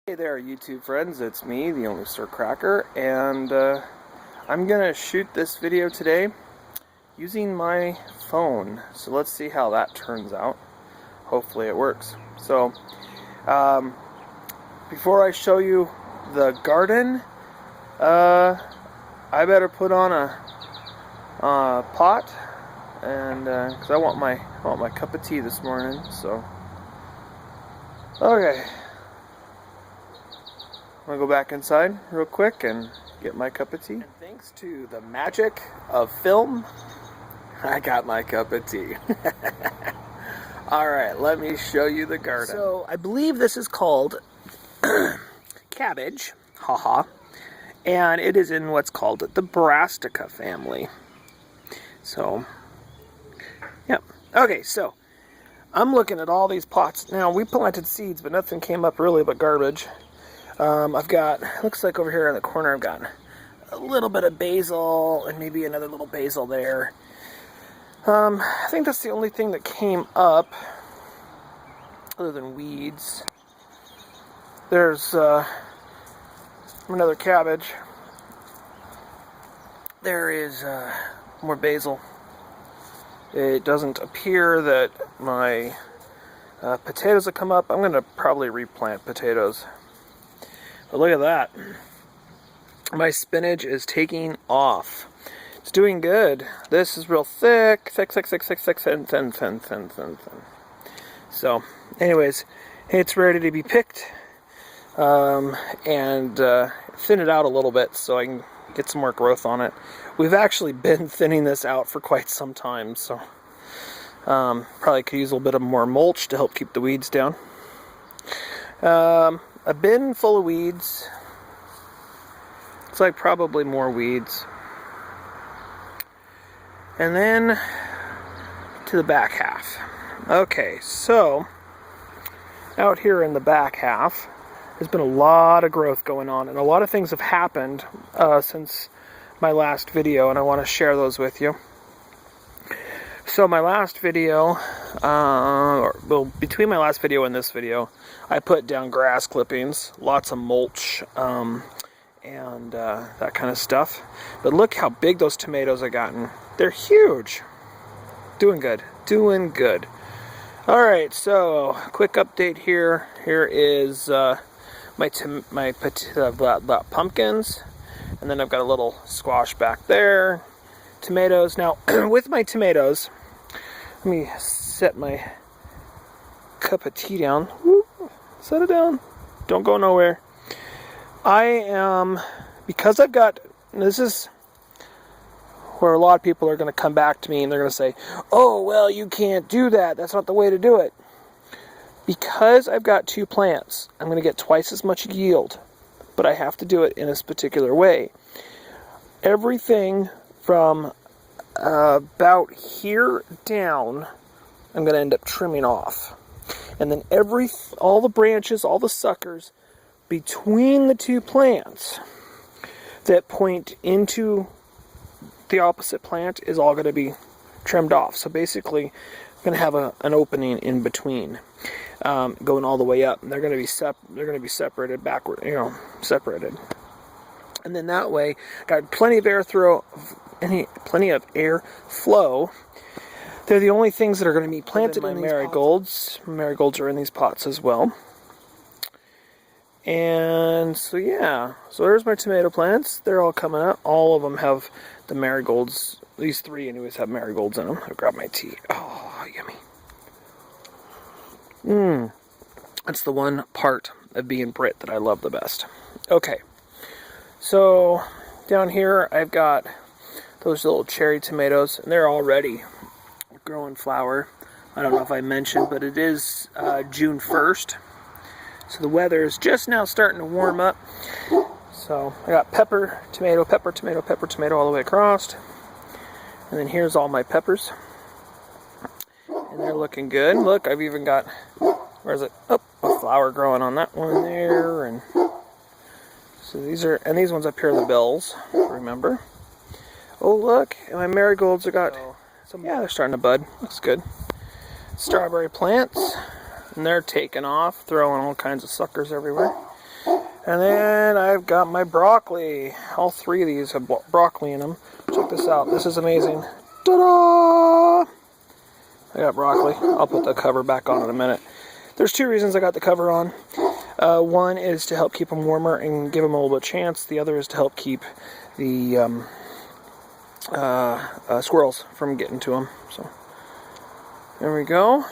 Hey there, YouTube friends, it's me, the only Sir Cracker, and I'm gonna shoot this video today using my phone. So let's see how that turns out. Hopefully it works. So, before I show you the garden, I better put on a pot, and because I want my cup of tea this morning. So, okay. I'm going to go back inside real quick and get my cup of tea. And thanks to the magic of film, I got my cup of tea. Alright, let me show you the garden. So, I believe this is called cabbage, haha, and it is in what's called the Brassica family. So, yep. Okay, so, I'm looking at all these pots. Now, we planted seeds, but nothing came up really but garbage. I've got, looks like over here in the corner I've got a little bit of basil and maybe another little basil there. I think that's the only thing that came up other than weeds. There's another cabbage. There is more basil. It doesn't appear that my potatoes have come up. I'm going to probably replant potatoes. But look at that. My spinach is taking off. It's doing good. This is real thick, thin. So, anyways, it's ready to be picked. And thin it out a little bit so I can get some more growth on it. We've actually been thinning this out for quite some time, so probably could use a little bit of more mulch to help keep the weeds down. A bin full of weeds. It's like probably more weeds. And then to the back half. Okay, so out here in the back half, there's been a lot of growth going on, and a lot of things have happened since my last video, and I want to share those with you. So my last video, between my last video and this video, I put down grass clippings, lots of mulch, and that kind of stuff. But look how big those tomatoes have gotten. They're huge. Doing good. Doing good. Alright, so quick update here. Here is my pumpkins. And then I've got a little squash back there. Tomatoes. Now, with my tomatoes, let me set my cup of tea down. Whoop, set it down. Don't go nowhere. I am, because I've got, this is where a lot of people are going to come back to me and they're going to say, oh, well, you can't do that. That's not the way to do it. Because I've got two plants, I'm going to get twice as much yield, but I have to do it in this particular way. Everything from about here down, I'm going to end up trimming off. And then all the branches, all the suckers between the two plants that point into the opposite plant is all going to be trimmed off. So basically, I'm going to have an opening in between, going all the way up. And they're going to be separated backward, separated. And then that way, got plenty of plenty of air flow. They're the only things that are going to be planted in these marigolds. Marigolds are in these pots as well. And so yeah, so there's my tomato plants. They're all coming up. All of them have the marigolds. These three anyways have marigolds in them. I'll grab my tea. Oh, yummy. That's the one part of being Brit that I love the best. Okay. So, down here I've got those little cherry tomatoes, and they're already growing flower. I don't know if I mentioned, but it is June 1st. So the weather is just now starting to warm up. So I got pepper, tomato, all the way across. And then here's all my peppers. And they're looking good. Look, I've even got, where is it? Oh, a flower growing on that one there. And so these ones up here are the bells, remember? Oh, look, my marigolds have got some, yeah, they're starting to bud. Looks good. Strawberry plants. And they're taking off, throwing all kinds of suckers everywhere. And then I've got my broccoli. All three of these have broccoli in them. Check this out. This is amazing. Ta-da! I got broccoli. I'll put the cover back on in a minute. There's two reasons I got the cover on. One is to help keep them warmer and give them a little bit of chance. The other is to help keep the squirrels from getting to them. So there we go.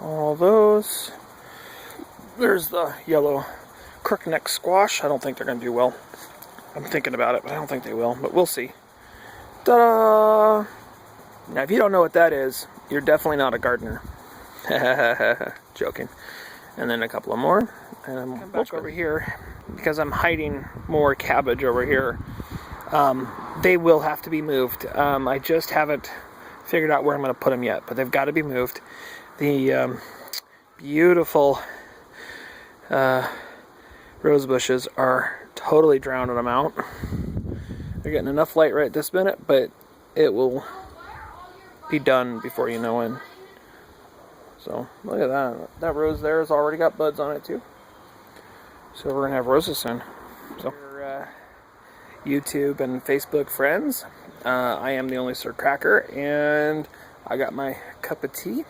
All those. There's the yellow crookneck squash. I don't think they're going to do well. I'm thinking about it, but I don't think they will. But we'll see. Ta-da! Now, if you don't know what that is, you're definitely not a gardener. Joking. And then a couple of more. And I'm back over here because I'm hiding more cabbage over here. They will have to be moved. I just haven't figured out where I'm going to put them yet, but they've got to be moved. The beautiful rose bushes are totally drowning them out. They're getting enough light right this minute, but it will be done before you know when. So look at that. That rose there has already got buds on it too. So we're gonna have roses soon. So for YouTube and Facebook friends, I am the only Sir Cracker, and I got my cup of tea,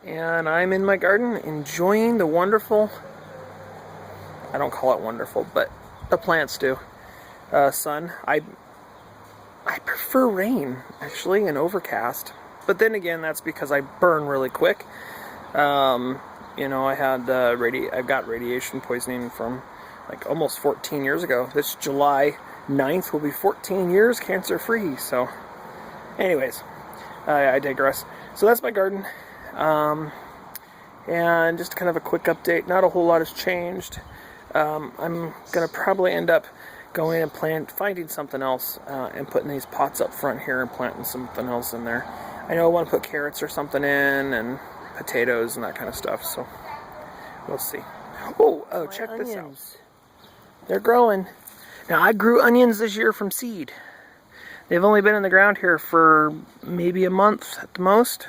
and I'm in my garden enjoying the wonderful, I don't call it wonderful, but the plants do, sun. I prefer rain actually and overcast, but then again that's because I burn really quick. You know, I've got radiation poisoning from like almost 14 years ago. This July 9th will be 14 years cancer free. So anyways, I digress. So that's my garden. And just kind of a quick update. Not a whole lot has changed. I'm gonna probably end up going and finding something else and putting these pots up front here and planting something else in there. I know I want to put carrots or something in, and potatoes and that kind of stuff, so we'll see. Oh, check this out. They're growing. Now, I grew onions this year from seed. They've only been in the ground here for maybe a month at the most.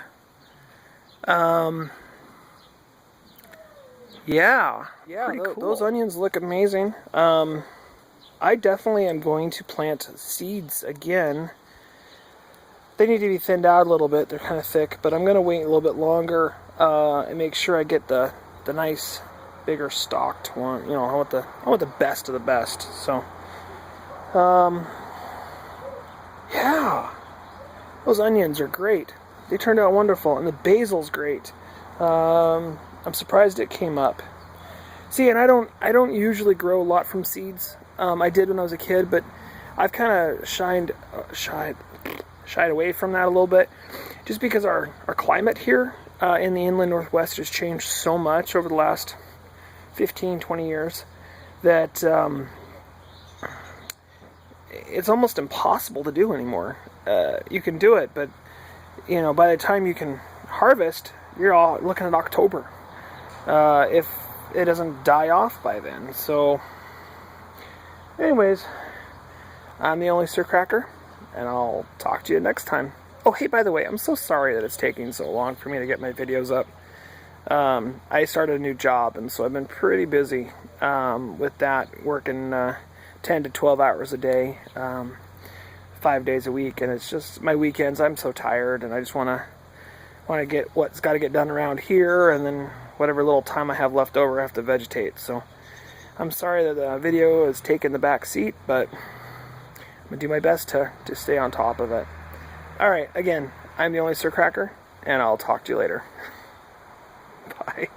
Yeah, cool. Those onions look amazing. I definitely am going to plant seeds again. They need to be thinned out a little bit. They're kind of thick, but I'm going to wait a little bit longer and make sure I get the nice, bigger stalked one. You know, I want the best of the best. So, yeah, those onions are great. They turned out wonderful, and the basil's great. I'm surprised it came up. See, and I don't usually grow a lot from seeds. I did when I was a kid, but I've kind of shied away from that a little bit, just because our climate here in the inland Northwest has changed so much over the last 15-20 years that it's almost impossible to do anymore. You can do it, but you know, by the time you can harvest, you're all looking at October if it doesn't die off by then. So anyways, I'm the only Sir Cracker, and I'll talk to you next time. Oh, hey, by the way, I'm so sorry that it's taking so long for me to get my videos up. I started a new job, and so I've been pretty busy with that, working 10 to 12 hours a day, 5 days a week, and it's just my weekends. I'm so tired, and I just want to get what's got to get done around here, and then whatever little time I have left over, I have to vegetate. So I'm sorry that the video has taken the back seat, but I'm going to do my best to stay on top of it. Alright, again, I'm the only Sir Cracker, and I'll talk to you later. Bye.